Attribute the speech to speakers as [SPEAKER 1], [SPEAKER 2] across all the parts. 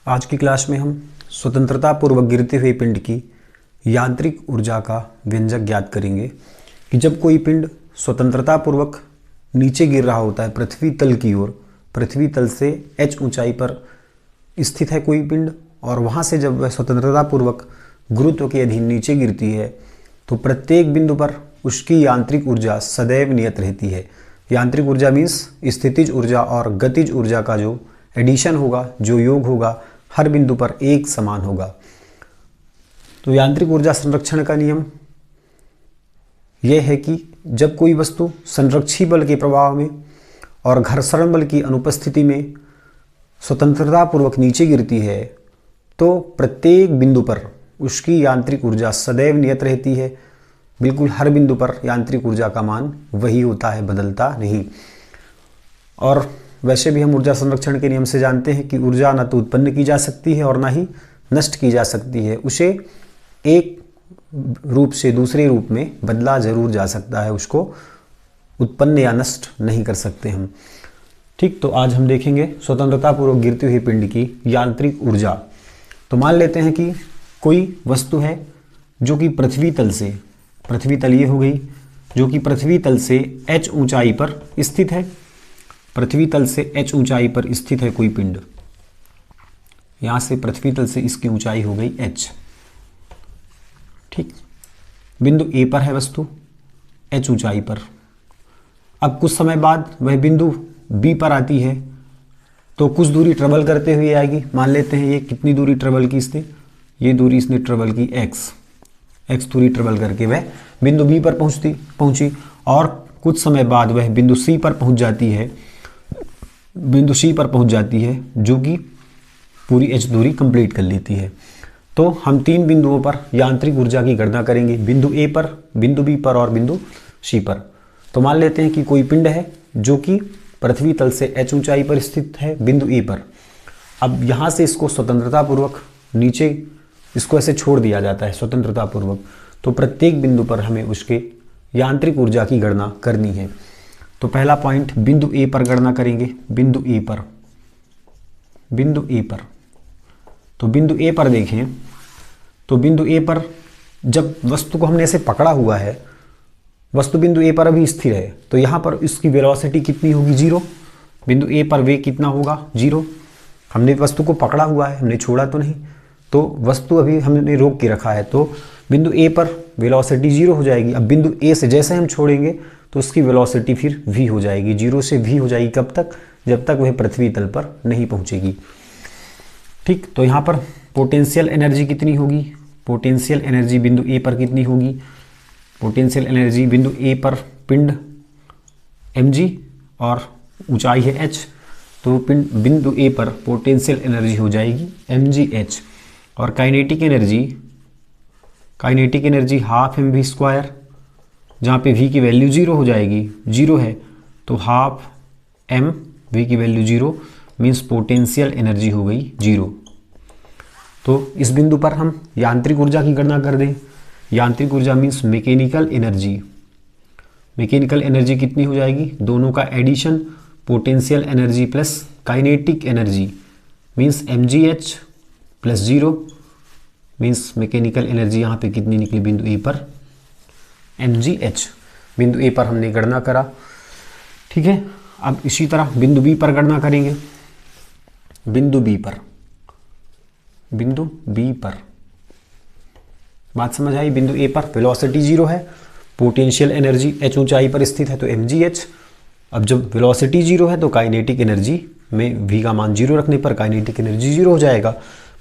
[SPEAKER 1] आज की क्लास में हम स्वतंत्रता पूर्वक गिरते हुए पिंड की यांत्रिक ऊर्जा का व्यंजक ज्ञात करेंगे कि जब कोई पिंड स्वतंत्रता पूर्वक नीचे गिर रहा होता है पृथ्वी तल की ओर, पृथ्वी तल से h ऊंचाई पर स्थित है कोई पिंड, और वहाँ से जब वह स्वतंत्रता पूर्वक गुरुत्व के अधीन नीचे गिरती है तो प्रत्येक बिंदु पर उसकी यांत्रिक ऊर्जा सदैव नियत रहती है। यांत्रिक ऊर्जा मीन्स स्थितिज ऊर्जा और गतिज ऊर्जा का जो एडिशन होगा, जो योग होगा, हर बिंदु पर एक समान होगा। तो यांत्रिक ऊर्जा संरक्षण का नियम यह है कि जब कोई वस्तु संरक्षी बल के प्रभाव में और घर्षण बल की अनुपस्थिति में स्वतंत्रता पूर्वक नीचे गिरती है तो प्रत्येक बिंदु पर उसकी यांत्रिक ऊर्जा सदैव नियत रहती है। बिल्कुल हर बिंदु पर यांत्रिक ऊर्जा का मान वही होता है, बदलता नहीं। और वैसे भी हम ऊर्जा संरक्षण के नियम से जानते हैं कि ऊर्जा न तो उत्पन्न की जा सकती है और ना ही नष्ट की जा सकती है, उसे एक रूप से दूसरे रूप में बदला जरूर जा सकता है, उसको उत्पन्न या नष्ट नहीं कर सकते हम। ठीक, तो आज हम देखेंगे स्वतंत्रता पूर्वक गिरती हुई पिंड की यांत्रिक ऊर्जा। तो मान लेते हैं कि कोई वस्तु है जो कि पृथ्वी तल से, पृथ्वी तल ये हो गई, जो कि पृथ्वी तल से h ऊंचाई पर स्थित है। पृथ्वी तल से h ऊंचाई पर स्थित है कोई पिंड, यहां से पृथ्वी तल से इसकी ऊंचाई हो गई h। ठीक, बिंदु A पर है वस्तु h ऊंचाई पर। अब कुछ समय बाद वह बिंदु B पर आती है तो कुछ दूरी ट्रेवल करते हुए आएगी। मान लेते हैं ये कितनी दूरी ट्रेवल की इसने, ये दूरी इसने ट्रेवल की x दूरी ट्रेवल करके वह बिंदु B पर पहुंची और कुछ समय बाद वह बिंदु C पर पहुंच जाती है, बिंदु C पर पहुंच जाती है जो कि पूरी h दूरी कंप्लीट कर लेती है। तो हम तीन बिंदुओं पर यांत्रिक ऊर्जा की गणना करेंगे, बिंदु A पर, बिंदु B पर और बिंदु C पर। तो मान लेते हैं कि कोई पिंड है जो कि पृथ्वी तल से h ऊंचाई पर स्थित है बिंदु A पर। अब यहाँ से इसको स्वतंत्रता पूर्वक नीचे इसको ऐसे छोड़ दिया जाता है स्वतंत्रता पूर्वक, तो प्रत्येक बिंदु पर हमें उसके यांत्रिक ऊर्जा की गणना करनी है। तो पहला पॉइंट बिंदु A पर गणना करेंगे, बिंदु A पर, बिंदु A पर। तो बिंदु A पर देखें तो बिंदु A पर जब वस्तु को हमने ऐसे पकड़ा हुआ है, वस्तु बिंदु A पर अभी स्थिर है, तो यहाँ पर इसकी वेलोसिटी कितनी होगी, 0। बिंदु A पर वेग कितना होगा, 0। हमने वस्तु को पकड़ा हुआ है, हमने छोड़ा तो नहीं, तो वस्तु अभी हमने रोक के रखा है, तो बिंदु A पर वेलोसिटी 0 हो जाएगी। अब बिंदु A से जैसे हम छोड़ेंगे तो उसकी वेलोसिटी फिर v हो जाएगी, 0 से v हो जाएगी। कब तक, जब तक वह पृथ्वी तल पर नहीं पहुंचेगी। ठीक, तो यहाँ पर पोटेंशियल एनर्जी कितनी होगी, पोटेंशियल एनर्जी बिंदु A पर कितनी होगी, पोटेंशियल एनर्जी बिंदु A पर पिंड mg और ऊंचाई है h, तो बिंदु A पर पोटेंशियल एनर्जी हो जाएगी mgh। और काइनेटिक एनर्जी हाफ mv², जहाँ पे v की वैल्यू 0 हो जाएगी, 0 है तो हाफ m, v की वैल्यू 0 मीन्स पोटेंशियल एनर्जी हो गई 0। तो इस बिंदु पर हम यांत्रिक ऊर्जा की गणना कर दें। यांत्रिक ऊर्जा means mechanical energy, mechanical energy कितनी हो जाएगी, दोनों का addition, potential energy plus kinetic energy means mgh plus 0 means mechanical energy यहाँ पे कितनी निकली बिंदु A पर, mgh। बिंदु A पर हमने गणना करा। ठीक है, अब इसी तरह बिंदु B पर गणना करेंगे, बिंदु B पर, बिंदु B पर। बात समझ आई। बिंदु A पर वेलोसिटी 0 है, पोटेंशियल एनर्जी h ऊंचाई पर स्थित है तो mgh। अब जब वेलोसिटी 0 है तो काइनेटिक एनर्जी में v का मान 0 रखने पर काइनेटिक एनर्जी 0 हो जाएगा,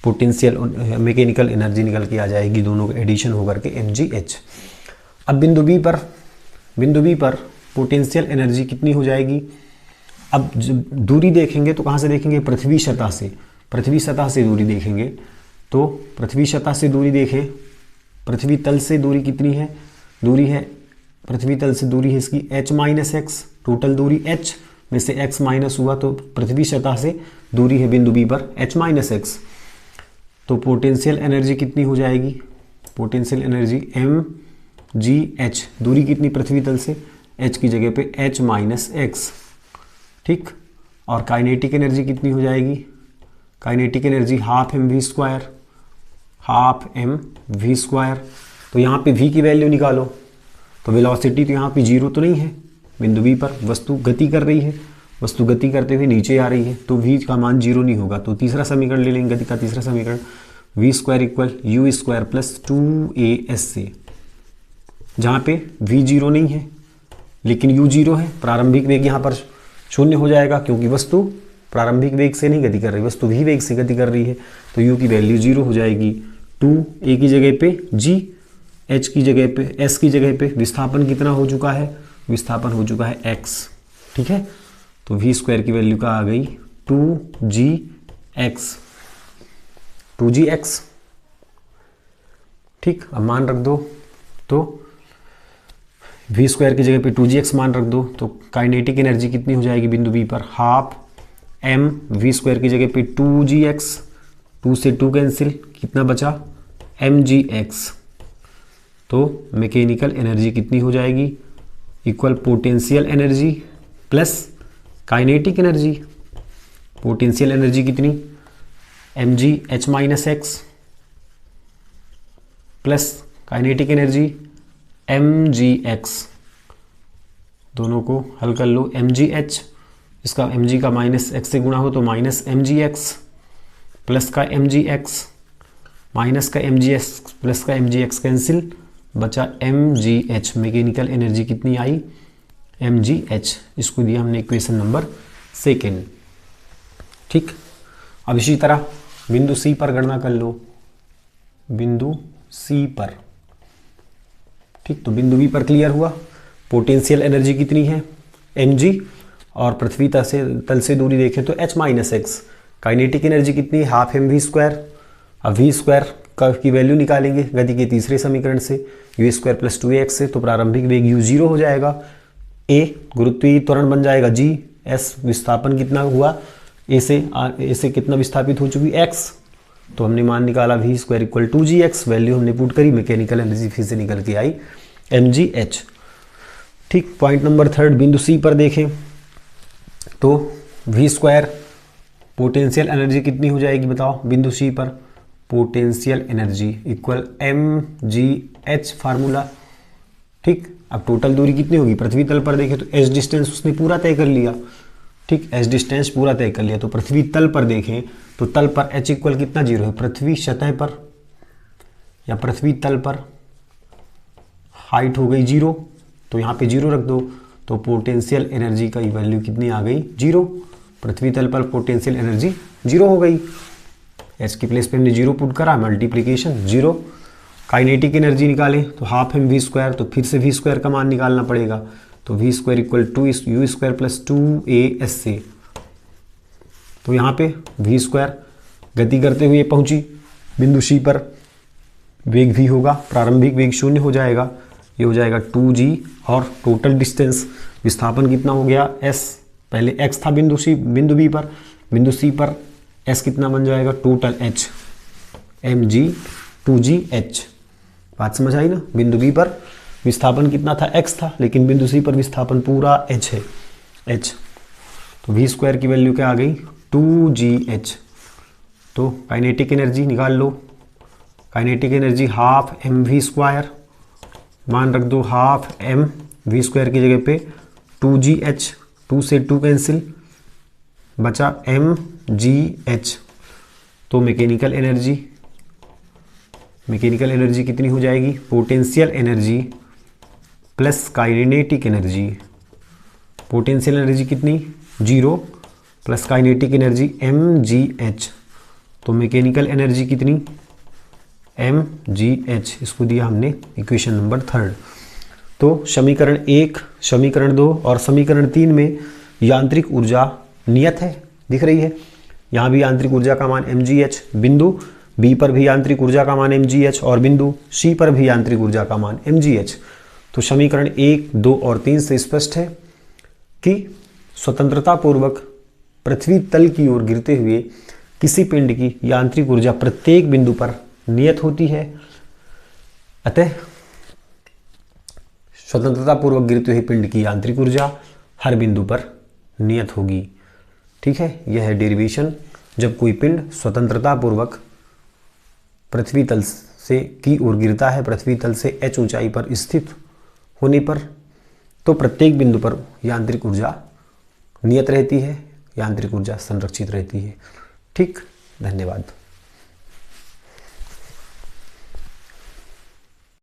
[SPEAKER 1] पोटेंशियल मैकेनिकल एनर्जी निकल के आ जाएगी, दोनों का एडिशन होकर के mgh। अब बिंदु B पर पोटेंशियल एनर्जी कितनी हो जाएगी। अब जब दूरी देखेंगे तो कहाँ से देखेंगे, पृथ्वी सतह से, पृथ्वी सतह से दूरी देखेंगे तो पृथ्वी सतह से दूरी देखें, पृथ्वी तल से दूरी कितनी है, दूरी है पृथ्वी तल से दूरी है इसकी h-x, टोटल दूरी h में से x माइनस हुआ तो पृथ्वी सतह से दूरी है बिंदु B पर h-x। तो पोटेंशियल एनर्जी कितनी हो जाएगी, पोटेंशियल एनर्जी mgh, दूरी कितनी पृथ्वी तल से, h की जगह पे h-x। ठीक, और काइनेटिक एनर्जी कितनी हो जाएगी, kinetic energy half M we square, half M we square. तो यहाँ पे v की वैल्यू निकालो, तो वेलोसिटी तो यहाँ पे 0 तो नहीं है, बिंदु v पर वस्तु गति कर रही है, वस्तु गति करते हुए नीचे आ रही है, तो v का मान 0 नहीं होगा। तो तीसरा समीकरण ले लेंगे, गति का तीसरा समीकरण, V square equal U square plus 2a से, जहाँ पे v 0 नहीं है लेकिन u 0 है। प्रारंभिक वेग यहाँ पर शून्य हो जाएगा क्योंकि वस्तु प्रारंभिक वेग से नहीं गति कर रही, वस्तु v वेग से गति कर रही है, तो u की वैल्यू 0 हो जाएगी। 2a की जगह पे g, h की जगह पे, s की जगह पे विस्थापन कितना हो चुका है, विस्थापन हो चुका है x, ठीक है। तो v स्क्वायर की वैल्यू का आ गई 2gx, 2gx, ठीक। अब मान रख दो, तो v स्क्वायर की जगह पे 2gx मान रख दो, तो काइनेटिक एनर्जी कितनी हो जाएगी बिंदु b पर, हाफ m, v स्क्वायर की जगह पे 2gx, 2 से 2 कैंसिल, कितना बचा mgx। तो मैकेनिकल एनर्जी कितनी हो जाएगी, equal potential energy plus kinetic energy. Potential energy कितनी, mgh minus x, plus kinetic energy mgx। दोनों को हल कर लो, mgh, इसका mg का माइनस x से गुणा हो तो माइनस mgx, प्लस का mgx, माइनस का mgx, प्लस का mgx कैंसिल, बचा mgh। मैकेनिकल एनर्जी कितनी आई, mgh। इसको दिया हमने इक्वेशन नंबर 2, ठीक। अब इसी तरह बिंदु C पर गणना कर लो, बिंदु C पर, ठीक। तो बिंदु B पर क्लियर हुआ, पोटेंशियल एनर्जी कितनी है mg, और पृथ्वी तल से दूरी देखें तो h minus x. Kinetic energy कितनी, हाफ एम वी स्क्वायर। अब वी स्क्वायर की वैल्यू निकालेंगे गति के तीसरे समीकरण से, यू स्क्वायर प्लस 2ax से, तो प्रारंभिक वेग u 0 हो जाएगा, a गुरुत्वीय त्वरण बन जाएगा g, s विस्थापन कितना हुआ, a से कितना विस्थापित हो चुकी x, तो हमने मान निकाला V square equal 2gx, value हमने पुट करी, मैकेनिकल एनर्जी फिर से निकल के आई mgh, ठीक। पॉइंट नंबर 3, बिंदु C पर देखें तो वी स्क्वायर पोटेंशियल एनर्जी कितनी हो जाएगी बताओ बिंदु C पर, potential energy equal mgh formula, ठीक। अब टोटल दूरी कितनी होगी, पृथ्वी तल पर देखें तो एच डिस्टेंस उसने पूरा तय कर लिया, ठीक। एच डिस्टेंस पूरा तय कर लिया, तो पृथ्वी तल पर देखें तो तल पर h इक्वल कितना 0 है, पृथ्वी सतह पर या पृथ्वी तल पर हाइट हो गई 0, तो यहाँ पे 0 रख दो, तो पोटेंशियल एनर्जी का वैल्यू कितनी आ गई 0। पृथ्वी तल पर पोटेंशियल एनर्जी 0 हो गई, एच की प्लेस पे हमने 0 पुट करा, मल्टीप्लीकेशन 0। काइनेटिक एनर्जी निकालें तो हाफ एम वी स्क्वायर, तो फिर से वी स्क्वायर का मान निकालना पड़ेगा, तो V square equal 2 U square plus 2a से, तो यहाँ पे वी स्क्वायर गति करते हुए पहुंची बिंदु C पर, वेग भी होगा, प्रारंभिक वेग 0 हो जाएगा, ये हो जाएगा 2g, और टोटल डिस्टेंस विस्थापन कितना हो गया s, पहले x था बिंदु B पर, बिंदु C पर s कितना बन जाएगा, टोटल h mg 2gh। बात समझ आई ना, बिंदु B पर विस्थापन कितना था x था, लेकिन बिंदु C पर विस्थापन पूरा h है, h। तो v स्क्वायर की वैल्यू क्या आ गई 2gh। तो काइनेटिक एनर्जी निकाल लो, kinetic energy half M we square, मान रख दो हाफ एम, वी स्क्वायर की जगह पे 2gh, 2 से 2 कैंसिल, बचा mgh। तो मैकेनिकल एनर्जी कितनी हो जाएगी, potential energy plus kinetic energy, potential energy कितनी 0 प्लस काइनेटिक एनर्जी mgh, तो मैकेनिकल एनर्जी कितनी mgh। इसको दिया हमने इक्वेशन नंबर 3। तो समीकरण 1, समीकरण 2 और समीकरण 3 में यांत्रिक ऊर्जा नियत है, दिख रही है, यहाँ भी यांत्रिक ऊर्जा का मान mgh, बिंदु B पर भी यांत्रिक ऊर्जा का मान mgh, और बिंदु C पर भी यांत्रिक ऊर्जा का मान mgh। तो समीकरण 1, 2 और 3 से स्पष्ट है कि स्वतंत्रता पूर्वक पृथ्वी तल की ओर गिरते हुए किसी पिंड की यांत्रिक ऊर्जा प्रत्येक बिंदु पर नियत होती है, अतः स्वतंत्रता पूर्वक गिरते हुए पिंड की यांत्रिक ऊर्जा हर बिंदु पर नियत होगी, ठीक है। यह है डेरिवेशन जब कोई पिंड स्वतंत्रता पूर्वक पृथ्वी तल से की ओर गिरता है, पृथ्वी तल से h ऊंचाई पर स्थित होने पर, तो प्रत्येक बिंदु पर यांत्रिक ऊर्जा नियत रहती है, यांत्रिक ऊर्जा संरक्षित रहती है। ठीक, धन्यवाद।